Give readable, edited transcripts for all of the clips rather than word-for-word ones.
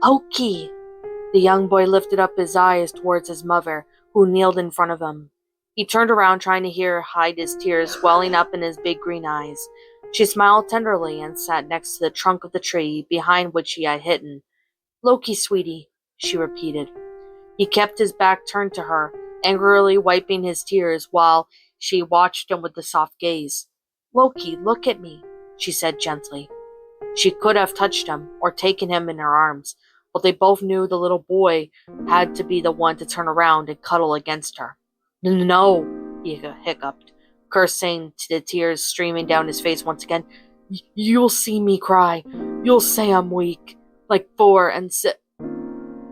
Loki! The young boy lifted up his eyes towards his mother, who kneeled in front of him. He turned around, trying to hide his tears welling up in his big green eyes. She smiled tenderly and sat next to the trunk of the tree behind which he had hidden. Loki, sweetie, she repeated. He kept his back turned to her, angrily wiping his tears while she watched him with a soft gaze. Loki, look at me, she said gently. She could have touched him or taken him in her arms, but they both knew the little boy had to be the one to turn around and cuddle against her. No, he hiccuped, cursing to the tears streaming down his face once again. You'll see me cry. You'll say I'm weak. Like 4 and 6,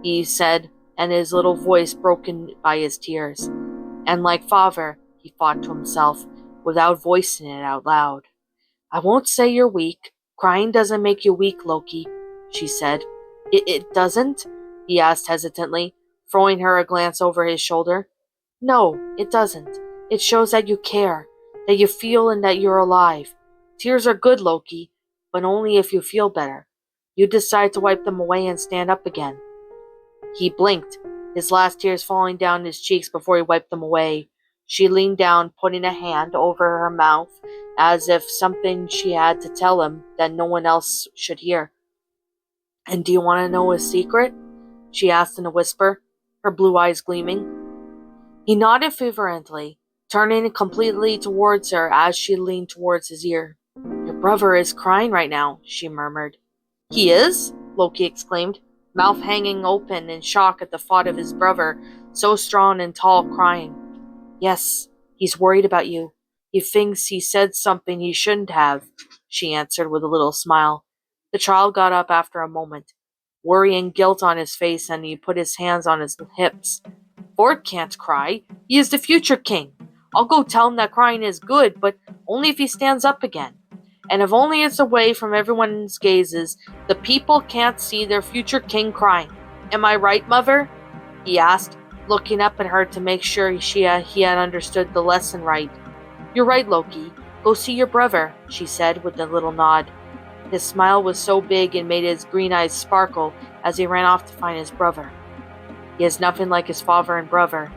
he said, and his little voice broken by his tears. And like father, he thought to himself, without voicing it out loud. I won't say you're weak. Crying doesn't make you weak, Loki, she said. It doesn't? He asked hesitantly, throwing her a glance over his shoulder. No, it doesn't. It shows that you care, that you feel and that you're alive. Tears are good, Loki, but only if you feel better. You decide to wipe them away and stand up again. He blinked, his last tears falling down his cheeks before he wiped them away. She leaned down, putting a hand over her mouth, as if something she had to tell him that no one else should hear. And do you want to know a secret? She asked in a whisper, her blue eyes gleaming. He nodded fervently, turning completely towards her as she leaned towards his ear. Your brother is crying right now, she murmured. He is? Loki exclaimed, mouth hanging open in shock at the thought of his brother, so strong and tall, crying. Yes, he's worried about you. He thinks he said something he shouldn't have, she answered with a little smile. The child got up after a moment, worry and guilt on his face, and he put his hands on his hips. Ford can't cry. He is the future king. I'll go tell him that crying is good, but only if he stands up again. And if only it's away from everyone's gazes, the people can't see their future king crying. Am I right, Mother? He asked, looking up at her to make sure he had understood the lesson right. You're right, Loki. Go see your brother, she said with a little nod. His smile was so big it made his green eyes sparkle as he ran off to find his brother. He is nothing like his father and brother.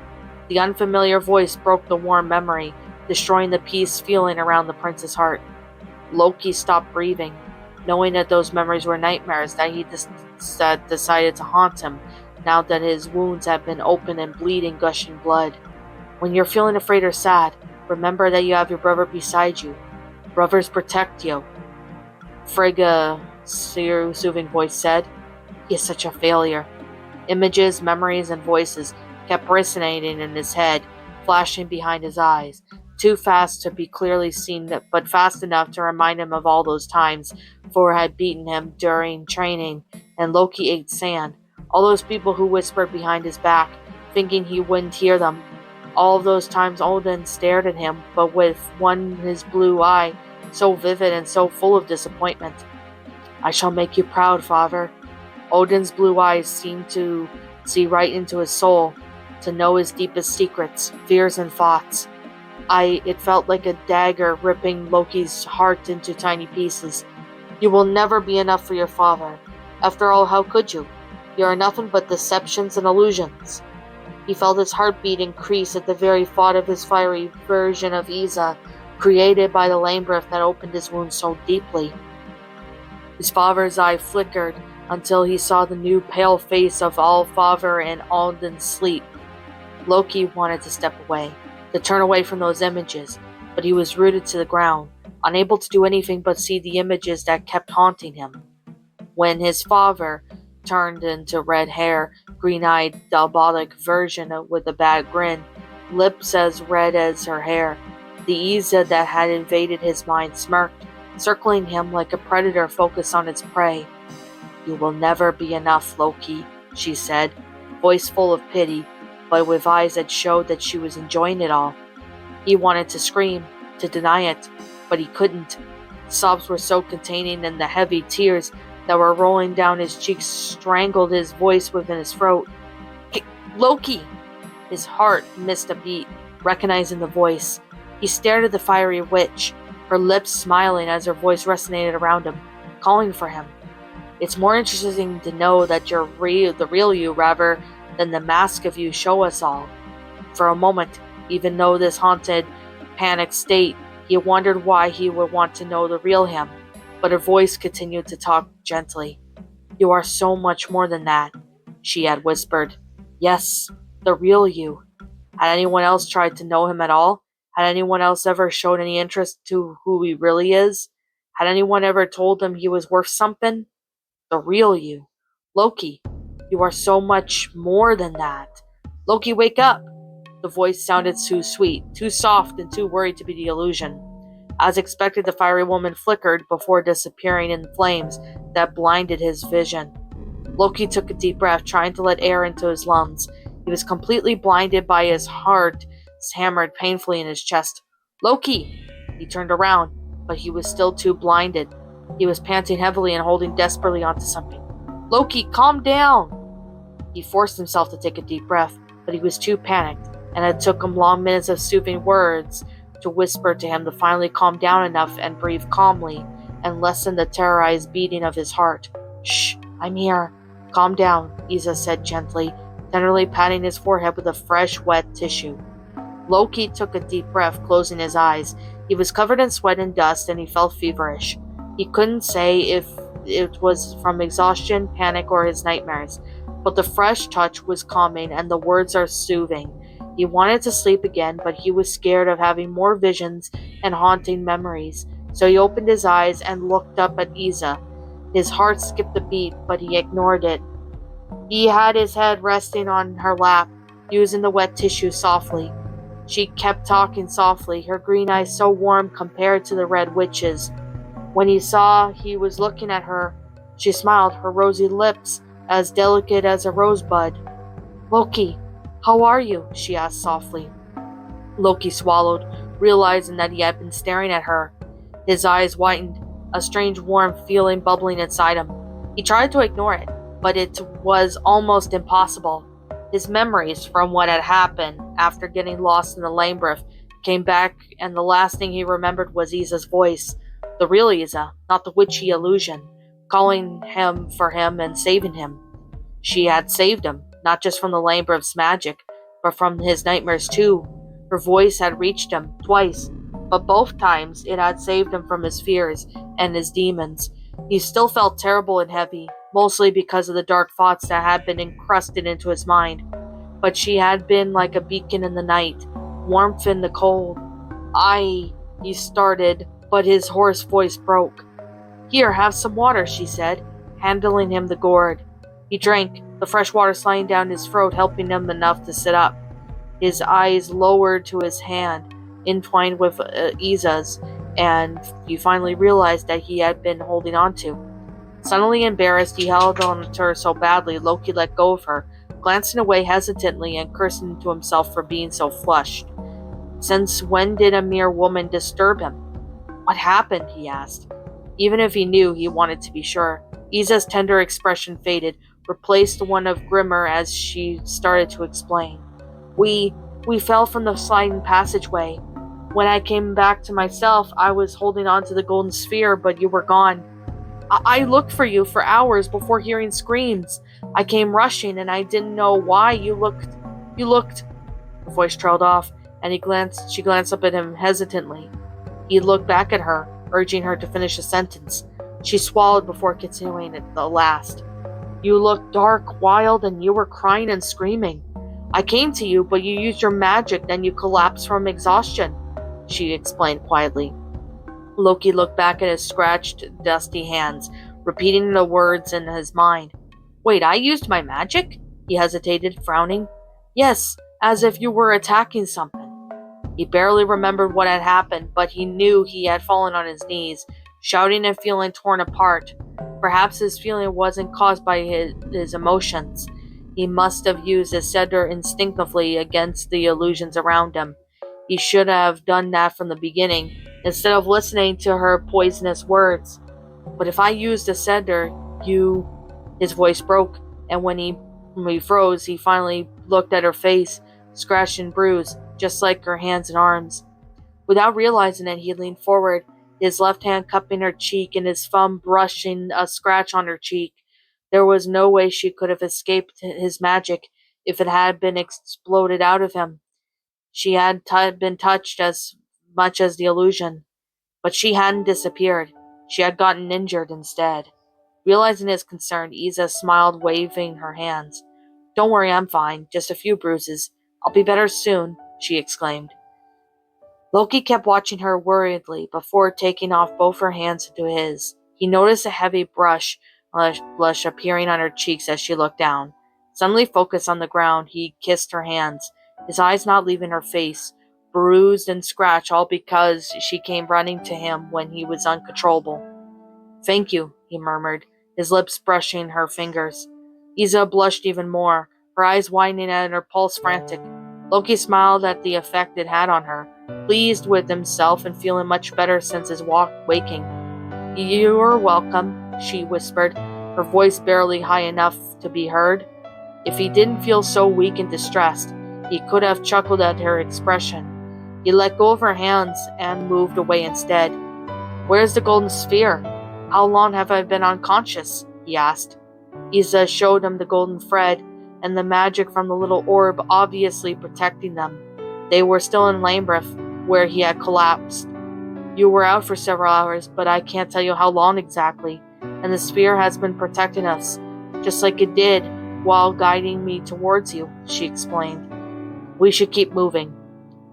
The unfamiliar voice broke the warm memory, destroying the peace feeling around the prince's heart. Loki stopped breathing, knowing that those memories were nightmares that he decided to haunt him now that his wounds had been open and bleeding, gushing blood. When you're feeling afraid or sad, remember that you have your brother beside you. Brothers protect you. Frigga's soothing voice said. He is such a failure. Images, memories, and voices kept resonating in his head, flashing behind his eyes, too fast to be clearly seen, but fast enough to remind him of all those times Thor had beaten him during training, and Loki ate sand. All those people who whispered behind his back, thinking he wouldn't hear them. All of those times Odin stared at him, but with one his blue eye, so vivid and so full of disappointment. I shall make you proud, father. Odin's blue eyes seemed to see right into his soul, to know his deepest secrets, fears, and thoughts. It felt like a dagger ripping Loki's heart into tiny pieces. You will never be enough for your father. After all, how could you? You are nothing but deceptions and illusions. He felt his heartbeat increase at the very thought of his fiery version of Isa, created by the lame breath that opened his wound so deeply. His father's eye flickered until he saw the new pale face of All-Father in Odin's sleep. Loki wanted to step away, to turn away from those images, but he was rooted to the ground, unable to do anything but see the images that kept haunting him. When his father turned into red hair, green-eyed, diabolic version with a bad grin, lips as red as her hair, the Isa that had invaded his mind smirked, circling him like a predator focused on its prey. You will never be enough, Loki, she said, voice full of pity, but with eyes that showed that she was enjoying it all. He wanted to scream, to deny it, but he couldn't. Sobs were so containing, and the heavy tears that were rolling down his cheeks strangled his voice within his throat. Hey, Loki! His heart missed a beat, recognizing the voice. He stared at the fiery witch, her lips smiling as her voice resonated around him, calling for him. It's more interesting to know that you're the real you rather than the mask of you show us all. For a moment, even though this haunted, panicked state, he wondered why he would want to know the real him. But her voice continued to talk gently. You are so much more than that, she had whispered. Yes, the real you. Had anyone else tried to know him at all? Had anyone else ever showed any interest to who he really is? Had anyone ever told him he was worth something? The real you. Loki, you are so much more than that. Loki, wake up! The voice sounded too sweet, too soft, and too worried to be the illusion. As expected, the fiery woman flickered before disappearing in flames that blinded his vision. Loki took a deep breath, trying to let air into his lungs. He was completely blinded by his heart hammered painfully in his chest. Loki! He turned around, but he was still too blinded. He was panting heavily and holding desperately onto something. Loki, calm down! He forced himself to take a deep breath, but he was too panicked, and it took him long minutes of soothing words to whisper to him to finally calm down enough and breathe calmly and lessen the terrorized beating of his heart. Shh, I'm here. Calm down, Isa said gently, tenderly patting his forehead with a fresh, wet tissue. Loki took a deep breath, closing his eyes. He was covered in sweat and dust, and he felt feverish. He couldn't say if it was from exhaustion, panic, or his nightmares, but the fresh touch was calming and the words are soothing. He wanted to sleep again, but he was scared of having more visions and haunting memories, so he opened his eyes and looked up at Isa. His heart skipped a beat, but he ignored it. He had his head resting on her lap, using the wet tissue softly. She kept talking softly, her green eyes so warm compared to the red witch's. When he saw he was looking at her, she smiled, her rosy lips as delicate as a rosebud. Loki, how are you? She asked softly. Loki swallowed, realizing that he had been staring at her. His eyes widened, a strange warm feeling bubbling inside him. He tried to ignore it, but it was almost impossible. His memories from what had happened after getting lost in the labyrinth came back, and the last thing he remembered was Isa's voice. The real Isa, not the witchy illusion, calling him for him and saving him. She had saved him, not just from the labyrinth's magic, but from his nightmares too. Her voice had reached him twice, but both times it had saved him from his fears and his demons. He still felt terrible and heavy, mostly because of the dark thoughts that had been encrusted into his mind. But she had been like a beacon in the night, warmth in the cold. He started, but his hoarse voice broke. Here, have some water, she said, handing him the gourd. He drank, the fresh water sliding down his throat, helping him enough to sit up. His eyes lowered to his hand, entwined with Isa's, and he finally realized that he had been holding on to. Suddenly embarrassed, he held on to her so badly, Loki let go of her, glancing away hesitantly and cursing to himself for being so flushed. Since when did a mere woman disturb him? What happened? He asked. Even if he knew, he wanted to be sure. Isa's tender expression faded, replaced one of grimmer as she started to explain. We fell from the sliding passageway. When I came back to myself, I was holding on to the golden sphere, but you were gone. I looked for you for hours before hearing screams. I came rushing, and I didn't know why. You looked. The voice trailed off, and she glanced up at him hesitantly. He looked back at her, urging her to finish the sentence. She swallowed before continuing at the last. You looked dark, wild, and you were crying and screaming. I came to you, but you used your magic, then you collapsed from exhaustion, she explained quietly. Loki looked back at his scratched, dusty hands, repeating the words in his mind. Wait, I used my magic? He hesitated, frowning. Yes, as if you were attacking something. He barely remembered what had happened, but he knew he had fallen on his knees, shouting and feeling torn apart. Perhaps his feeling wasn't caused by his emotions. He must have used his center instinctively against the illusions around him. He should have done that from the beginning, instead of listening to her poisonous words. But if I used the center, you... His voice broke, and when he froze, he finally looked at her face, scratched and bruised, just like her hands and arms. Without realizing it, he leaned forward, his left hand cupping her cheek and his thumb brushing a scratch on her cheek. There was no way she could have escaped his magic if it had been exploded out of him. She had been touched as much as the illusion, but she hadn't disappeared. She had gotten injured instead. Realizing his concern, Isa smiled, waving her hands. "Don't worry, I'm fine. Just a few bruises. I'll be better soon," she exclaimed. Loki kept watching her worriedly before taking off both her hands into his. He noticed a heavy blush appearing on her cheeks as she looked down. Suddenly focused on the ground, he kissed her hands, his eyes not leaving her face, bruised and scratched, all because she came running to him when he was uncontrollable. "Thank you," he murmured, his lips brushing her fingers. Isa blushed even more, her eyes widening and her pulse frantic. Loki smiled at the effect it had on her, pleased with himself and feeling much better since his waking. "You're welcome," she whispered, her voice barely high enough to be heard. If he didn't feel so weak and distressed, he could have chuckled at her expression. He let go of her hands and moved away instead. "Where's the golden sphere? How long have I been unconscious?" he asked. Isa showed him the golden thread and the magic from the little orb obviously protecting them. They were still in Lambeth, where he had collapsed. "You were out for several hours, but I can't tell you how long exactly, and the sphere has been protecting us, just like it did while guiding me towards you," she explained. "We should keep moving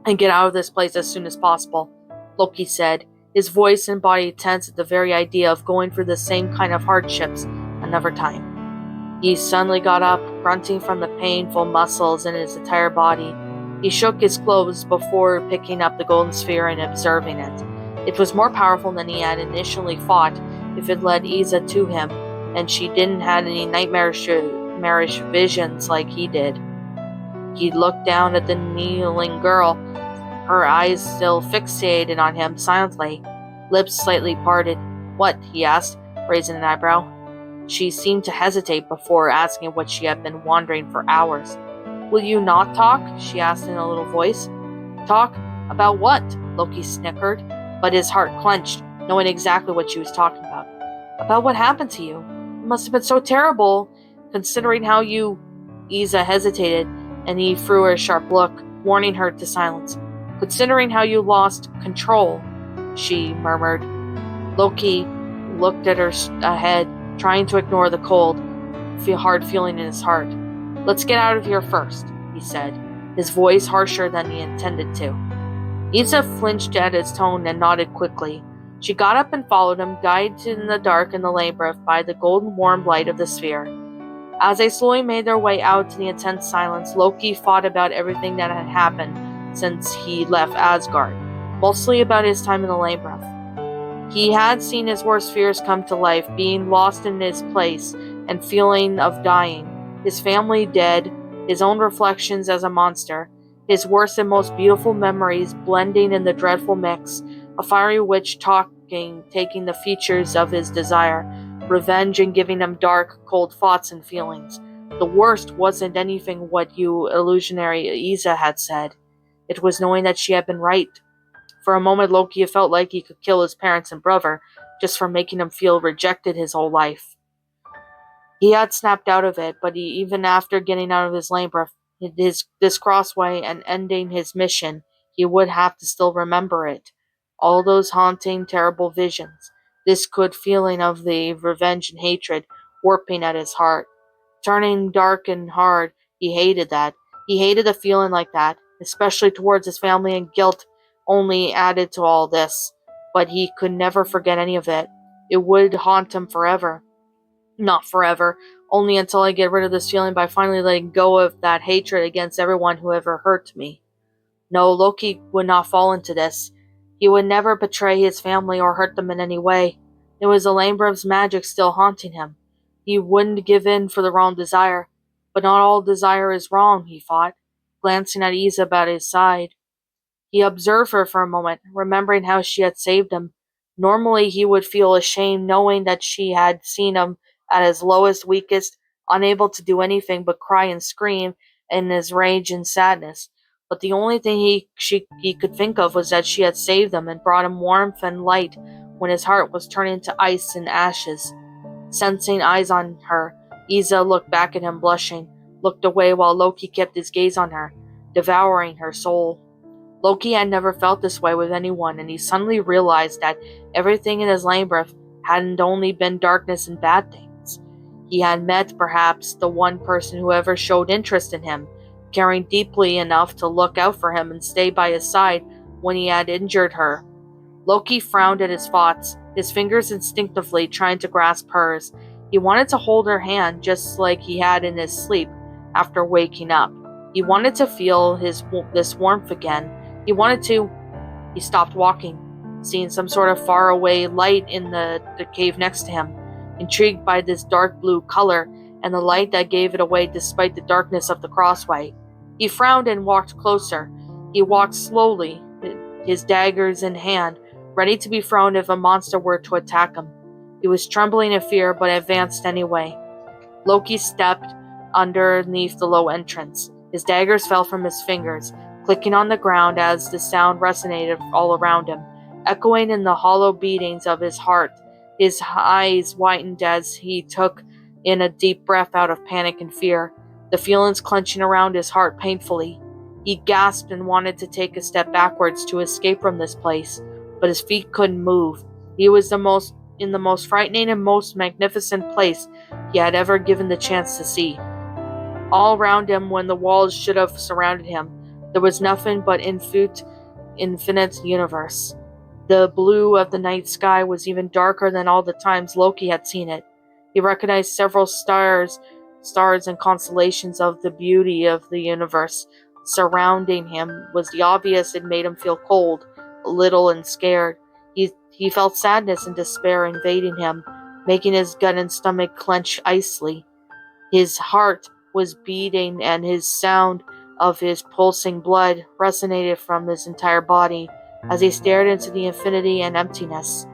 and get out of this place as soon as possible," Loki said, his voice and body tense at the very idea of going through the same kind of hardships another time. He suddenly got up, grunting from the painful muscles in his entire body. He shook his clothes before picking up the golden sphere and observing it. It was more powerful than he had initially thought if it led Isa to him, and she didn't have any nightmarish visions like he did. He looked down at the kneeling girl, her eyes still fixated on him silently, lips slightly parted. "What?" he asked, raising an eyebrow. She seemed to hesitate before asking what she had been wondering for hours. "Will you not talk?" she asked in a little voice. "Talk? About what?" Loki snickered, but his heart clenched, knowing exactly what she was talking about. "About what happened to you. It must have been so terrible, considering how you—" Isa hesitated, and he threw her a sharp look, warning her to silence. "Considering how you lost control," she murmured. Loki looked at her ahead, trying to ignore the cold, hard feeling in his heart. "Let's get out of here first," he said, his voice harsher than he intended to. Isa flinched at his tone and nodded quickly. She got up and followed him, guided in the dark in the labyrinth by the golden warm light of the sphere. As they slowly made their way out to the intense silence, Loki thought about everything that had happened since he left Asgard, mostly about his time in the labyrinth. He had seen his worst fears come to life, being lost in his place and feeling of dying, his family dead, his own reflections as a monster, his worst and most beautiful memories blending in the dreadful mix, a fiery witch taking the features of his desire, revenge and giving him dark, cold thoughts and feelings. The worst wasn't anything what illusionary Isa had said. It was knowing that she had been right. For a moment, Loki felt like he could kill his parents and brother just for making him feel rejected his whole life. He had snapped out of it, but even after getting out of his labyrinth, this crossway and ending his mission, he would have to still remember it. All those haunting, terrible visions, this good feeling of the revenge and hatred warping at his heart, turning dark and hard. He hated that. He hated a feeling like that, especially towards his family, and guilt only added to all this. But he could never forget any of it. It would haunt him forever. Not forever, only until I get rid of this feeling by finally letting go of that hatred against everyone who ever hurt me. No, Loki would not fall into this. He would never betray his family or hurt them in any way. It was the labyrinth's magic still haunting him. He wouldn't give in for the wrong desire. But not all desire is wrong, he thought, glancing at Isa by his side. He observed her for a moment, remembering how she had saved him. Normally he would feel ashamed knowing that she had seen him at his lowest, weakest, unable to do anything but cry and scream in his rage and sadness. but the only thing he could think of was that she had saved him and brought him warmth and light when his heart was turning to ice and ashes. Sensing eyes on her, Isa looked back at him blushing, looked away while Loki kept his gaze on her, devouring her soul. Loki had never felt this way with anyone, and he suddenly realized that everything in his labyrinth hadn't only been darkness and bad things. He had met, perhaps, the one person who ever showed interest in him, caring deeply enough to look out for him and stay by his side when he had injured her. Loki frowned at his thoughts, his fingers instinctively trying to grasp hers. He wanted to hold her hand just like he had in his sleep after waking up. He wanted to feel this warmth again. He stopped walking, seeing some sort of faraway light in the cave next to him. Intrigued by this dark blue color and the light that gave it away despite the darkness of the crossway, he frowned and walked closer. He walked slowly, his daggers in hand, ready to be thrown if a monster were to attack him. He was trembling in fear, but advanced anyway. Loki stepped underneath the low entrance. His daggers fell from his fingers, clicking on the ground as the sound resonated all around him, echoing in the hollow beatings of his heart. His eyes widened as he took in a deep breath out of panic and fear, the feelings clenching around his heart painfully. He gasped and wanted to take a step backwards to escape from this place, but his feet couldn't move. He was in the most frightening and most magnificent place he had ever given the chance to see. All around him, when the walls should have surrounded him, there was nothing but infinite universe. The blue of the night sky was even darker than all the times Loki had seen it. He recognized several stars and constellations of the beauty of the universe. Surrounding him was the obvious. It made him feel cold, little and scared. He felt sadness and despair invading him, making his gut and stomach clench icily. His heart was beating, and his sound of his pulsing blood resonated from his entire body as he stared into the infinity and emptiness.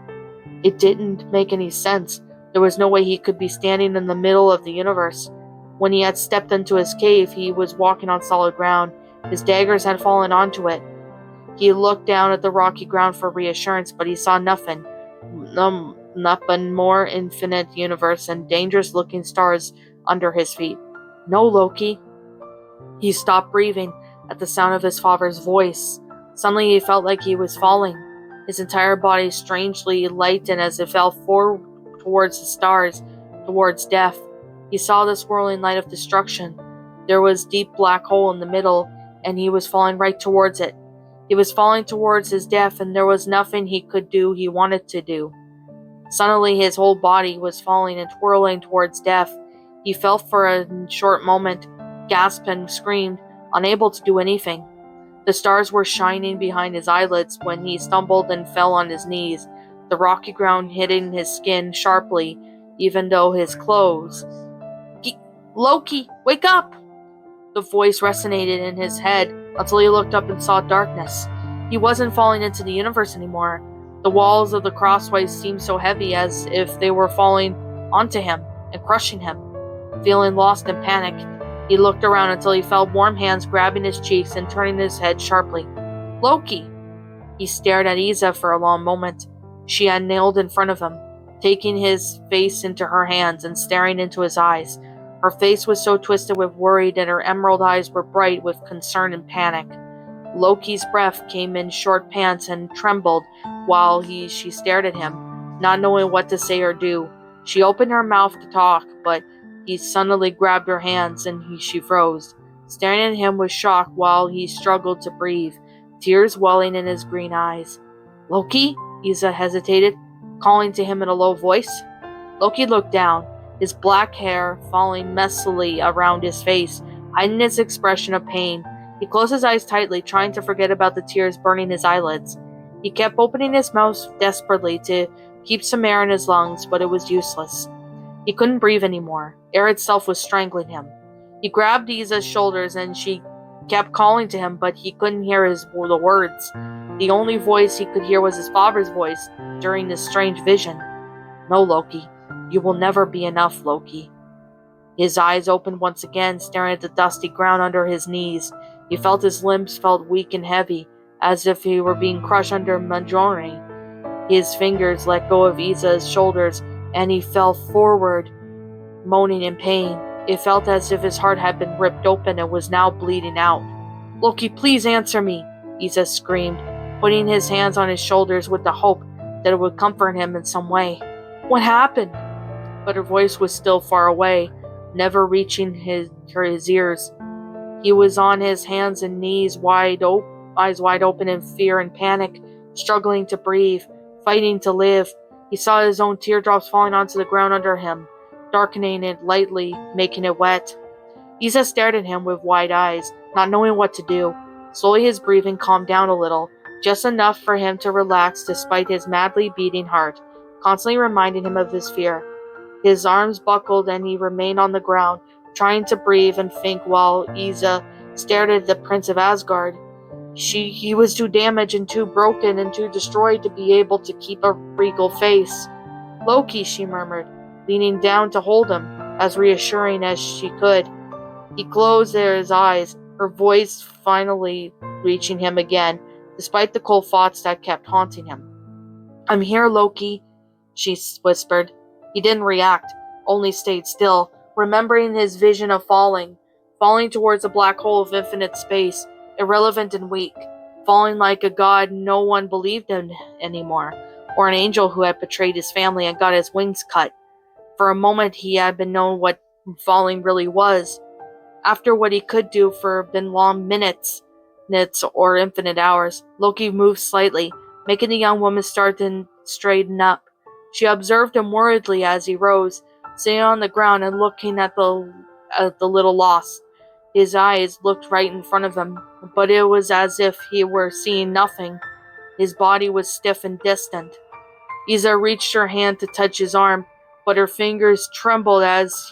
It didn't make any sense. There was no way he could be standing in the middle of the universe. When he had stepped into his cave, he was walking on solid ground. His daggers had fallen onto it. He looked down at the rocky ground for reassurance, but he saw nothing. Nothing more infinite universe and dangerous-looking stars under his feet. No, Loki. He stopped breathing at the sound of his father's voice. Suddenly he felt like he was falling. His entire body strangely lightened as it fell forward towards the stars, towards death. He saw the swirling light of destruction. There was a deep black hole in the middle, and he was falling right towards it. He was falling towards his death, and there was nothing he could do he wanted to do. Suddenly his whole body was falling and twirling towards death. He fell for a short moment, gasped and screamed, unable to do anything. The stars were shining behind his eyelids when he stumbled and fell on his knees, the rocky ground hitting his skin sharply, even though his clothes. Loki, wake up! The voice resonated in his head until he looked up and saw darkness. He wasn't falling into the universe anymore. The walls of the crossways seemed so heavy, as if they were falling onto him and crushing him. Feeling lost and panicked, he looked around until he felt warm hands grabbing his cheeks and turning his head sharply. Loki! He stared at Isa for a long moment. She had kneeled in front of him, taking his face into her hands and staring into his eyes. Her face was so twisted with worry that her emerald eyes were bright with concern and panic. Loki's breath came in short pants and trembled while she stared at him, not knowing what to say or do. She opened her mouth to talk, but he suddenly grabbed her hands and she froze, staring at him with shock while he struggled to breathe, tears welling in his green eyes. Loki? Isa hesitated, calling to him in a low voice. Loki looked down, his black hair falling messily around his face, hiding his expression of pain. He closed his eyes tightly, trying to forget about the tears burning his eyelids. He kept opening his mouth desperately to keep some air in his lungs, but it was useless. He couldn't breathe anymore. Air itself was strangling him. He grabbed Isa's shoulders and she kept calling to him, but he couldn't hear the words. The only voice he could hear was his father's voice during this strange vision. No, Loki. You will never be enough, Loki. His eyes opened once again, staring at the dusty ground under his knees. He felt his limbs felt weak and heavy, as if he were being crushed under Majorni. His fingers let go of Isa's shoulders, and he fell forward, moaning in pain. It felt as if his heart had been ripped open and was now bleeding out. "Loki, please answer me," Isa screamed, putting his hands on his shoulders with the hope that it would comfort him in some way. "What happened?" But her voice was still far away, never reaching his ears. He was on his hands and knees, eyes wide open in fear and panic, struggling to breathe, fighting to live. He saw his own teardrops falling onto the ground under him, darkening it lightly, making it wet. Isa stared at him with wide eyes, not knowing what to do. Slowly his breathing calmed down a little, just enough for him to relax despite his madly beating heart, constantly reminding him of his fear. His arms buckled and he remained on the ground, trying to breathe and think while Isa stared at the Prince of Asgard. He was too damaged and too broken and too destroyed to be able to keep a regal face. "Loki," she murmured, leaning down to hold him, as reassuring as she could. He closed his eyes, her voice finally reaching him again, despite the cold thoughts that kept haunting him. "I'm here, Loki," she whispered. He didn't react, only stayed still, remembering his vision of falling towards a black hole of infinite space, irrelevant and weak, falling like a god no one believed in anymore, or an angel who had betrayed his family and got his wings cut. For a moment he had been known what falling really was. After what he could do for been long minutes or infinite hours, Loki moved slightly, making the young woman start to straighten up. She observed him worriedly as he rose, sitting on the ground and looking at the little lost. His eyes looked right in front of him, but it was as if he were seeing nothing. His body was stiff and distant. Isa reached her hand to touch his arm, but her fingers trembled as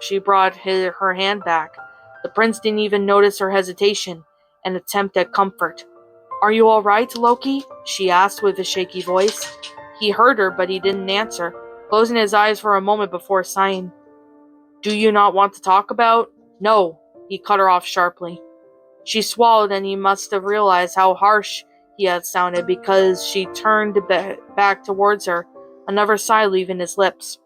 she brought her hand back. The prince didn't even notice her hesitation, an attempt at comfort. "Are you all right, Loki?" she asked with a shaky voice. He heard her, but he didn't answer, closing his eyes for a moment before sighing. "Do you not want to talk about?" "No," he cut her off sharply. She swallowed, and he must have realized how harsh he had sounded because she turned back towards her, another sigh leaving his lips.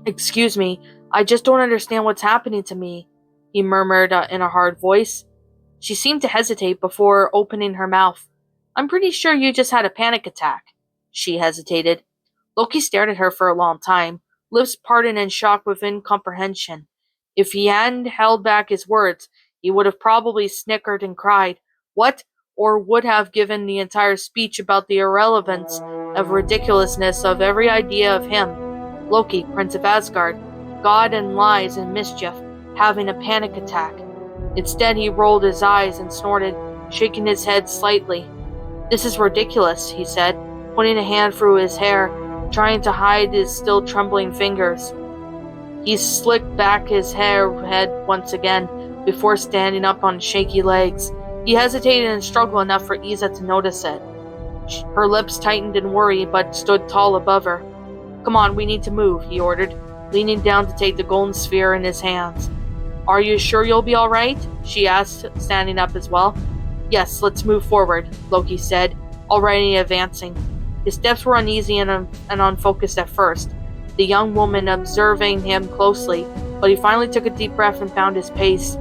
"Excuse me, I just don't understand what's happening to me," he murmured in a hard voice. She seemed to hesitate before opening her mouth. "I'm pretty sure you just had a panic attack." She hesitated. Loki stared at her for a long time, lips parted in shock with incomprehension. If he hadn't held back his words, he would have probably snickered and cried, "What?" or would have given the entire speech about the irrelevance of ridiculousness of every idea of him, Loki, Prince of Asgard, god and lies and mischief, having a panic attack. Instead, he rolled his eyes and snorted, shaking his head slightly. "This is ridiculous," he said, putting a hand through his hair, trying to hide his still trembling fingers. He slicked back his head once again, before standing up on shaky legs. He hesitated and struggled enough for Isa to notice it. Her lips tightened in worry, but stood tall above her. "Come on, we need to move," he ordered, leaning down to take the golden sphere in his hands. "Are you sure you'll be all right?" she asked, standing up as well. "Yes, let's move forward," Loki said, already advancing. His steps were uneasy and unfocused at first, the young woman observing him closely, but he finally took a deep breath and found his pace.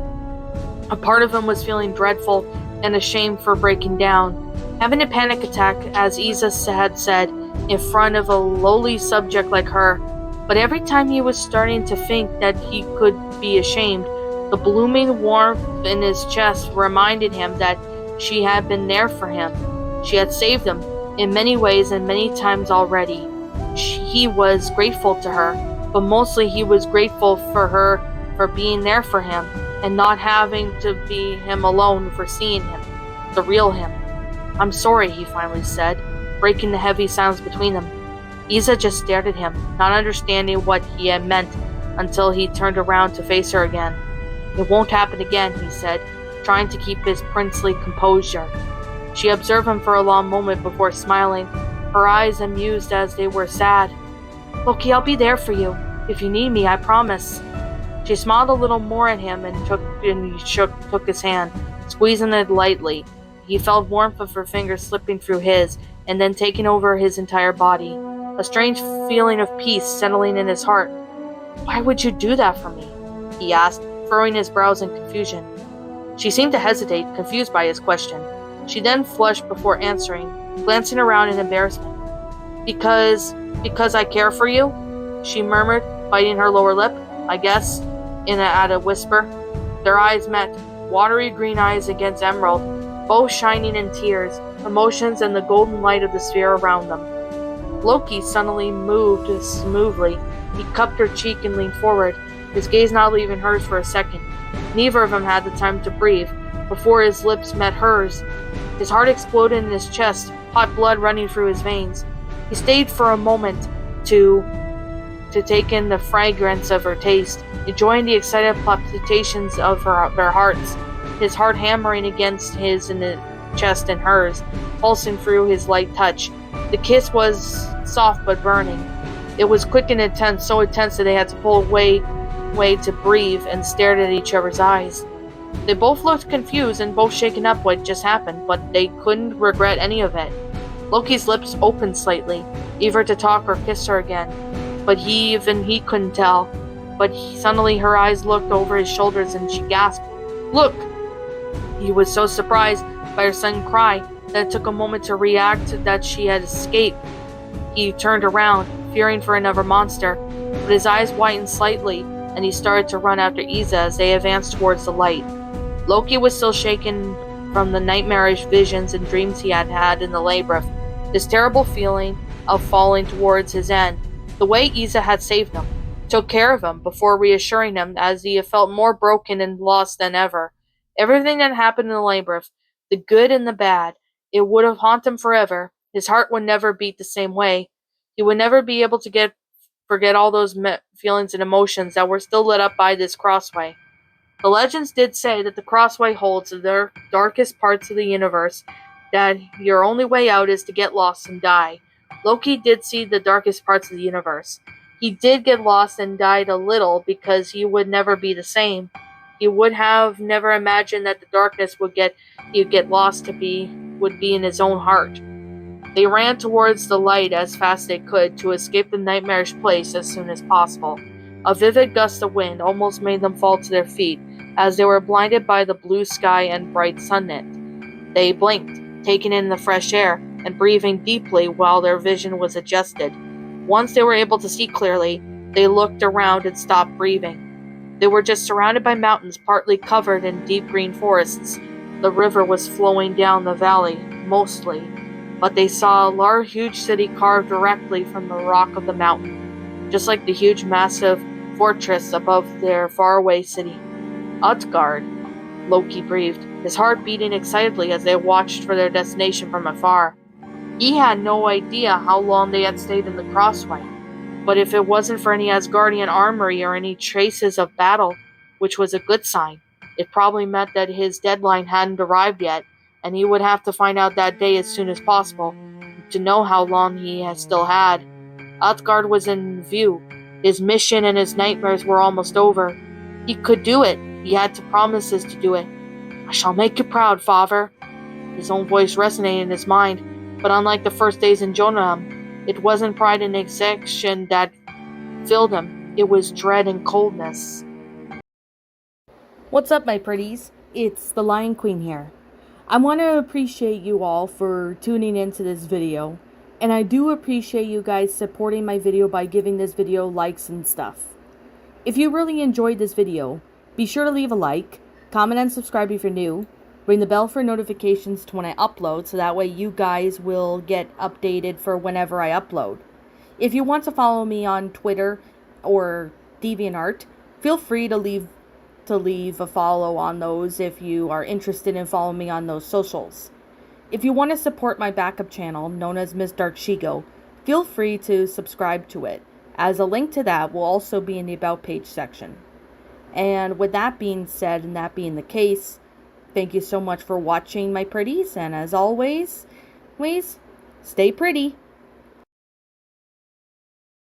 A part of him was feeling dreadful and ashamed for breaking down, having a panic attack, as Isa had said, in front of a lowly subject like her. But every time he was starting to think that he could be ashamed, the blooming warmth in his chest reminded him that she had been there for him. She had saved him, in many ways and many times already. He was grateful to her, but mostly he was grateful for her for being there for him, and not having to be him alone for seeing him, the real him. "I'm sorry," he finally said, breaking the heavy silence between them. Isa just stared at him, not understanding what he had meant until he turned around to face her again. "It won't happen again," he said, trying to keep his princely composure. She observed him for a long moment before smiling, her eyes amused as they were sad. "Loki, I'll be there for you. If you need me, I promise." She smiled a little more at him and took his hand. squeezing it lightly. He felt warmth of her fingers slipping through his, and then taking over his entire body. A strange feeling of peace settling in his heart. "Why would you do that for me?" he asked, furrowing his brows in confusion. She seemed to hesitate, confused by his question. She then flushed before answering, glancing around in embarrassment. Because I care for you?" she murmured, biting her lower lip. "I guess," at a whisper. Their eyes met, watery green eyes against emerald, both shining in tears, emotions, and the golden light of the sphere around them. Loki suddenly moved smoothly. He cupped her cheek and leaned forward, his gaze not leaving hers for a second. Neither of them had the time to breathe. Before his lips met hers, his heart exploded in his chest, hot blood running through his veins. He stayed for a moment to take in the fragrance of her taste, enjoying the excited palpitations of their hearts, his heart hammering against his in the chest and hers, pulsing through his light touch. The kiss was soft but burning. It was quick and intense, so intense that they had to pull away to breathe and stared at each other's eyes. They both looked confused and both shaken up what just happened, but they couldn't regret any of it. Loki's lips opened slightly, eager to talk or kiss her again, but he couldn't tell. But suddenly her eyes looked over his shoulders and she gasped, "Look!" He was so surprised by her sudden cry that it took a moment to react that she had escaped. He turned around, fearing for another monster, but his eyes whitened slightly and he started to run after Isa as they advanced towards the light. Loki was still shaken from the nightmarish visions and dreams he had had in the labyrinth, this terrible feeling of falling towards his end. The way Isa had saved him, took care of him before reassuring him as he felt more broken and lost than ever. Everything that happened in the labyrinth, the good and the bad, it would have haunted him forever. His heart would never beat the same way. He would never be able to forget all those feelings and emotions that were still lit up by this crossway. The legends did say that the crossway holds the darkest parts of the universe, that your only way out is to get lost and die. Loki did see the darkest parts of the universe. He did get lost and died a little because he would never be the same. He would have never imagined that the darkness he'd get lost would be in his own heart. They ran towards the light as fast as they could to escape the nightmarish place as soon as possible. A vivid gust of wind almost made them fall to their feet as they were blinded by the blue sky and bright sunlight. They blinked, taking in the fresh air and breathing deeply while their vision was adjusted. Once they were able to see clearly, they looked around and stopped breathing. They were just surrounded by mountains partly covered in deep green forests. The river was flowing down the valley, mostly, but they saw a huge city carved directly from the rock of the mountain, just like the huge massive fortress above their faraway city. Utgard, Loki breathed, his heart beating excitedly as they watched for their destination from afar. He had no idea how long they had stayed in the crossway, but if it wasn't for any Asgardian armory or any traces of battle, which was a good sign, it probably meant that his deadline hadn't arrived yet, and he would have to find out that day as soon as possible, to know how long he still had. Utgard was in view. His mission and his nightmares were almost over. He could do it. He had to promises to do it. "I shall make you proud, father." His own voice resonated in his mind, but unlike the first days in Jotunheim, it wasn't pride and excitation that filled him. It was dread and coldness. What's up, my pretties? It's the Lion Queen here. I want to appreciate you all for tuning into this video, and I do appreciate you guys supporting my video by giving this video likes and stuff. If you really enjoyed this video, be sure to leave a like, comment and subscribe if you're new, ring the bell for notifications to when I upload so that way you guys will get updated for whenever I upload. If you want to follow me on Twitter or DeviantArt, feel free to leave a follow on those if you are interested in following me on those socials. If you want to support my backup channel, known as Miss Dark Shigo, feel free to subscribe to it, as a link to that will also be in the About page section. And with that being said, and that being the case, thank you so much for watching, my pretties, and as always, stay pretty.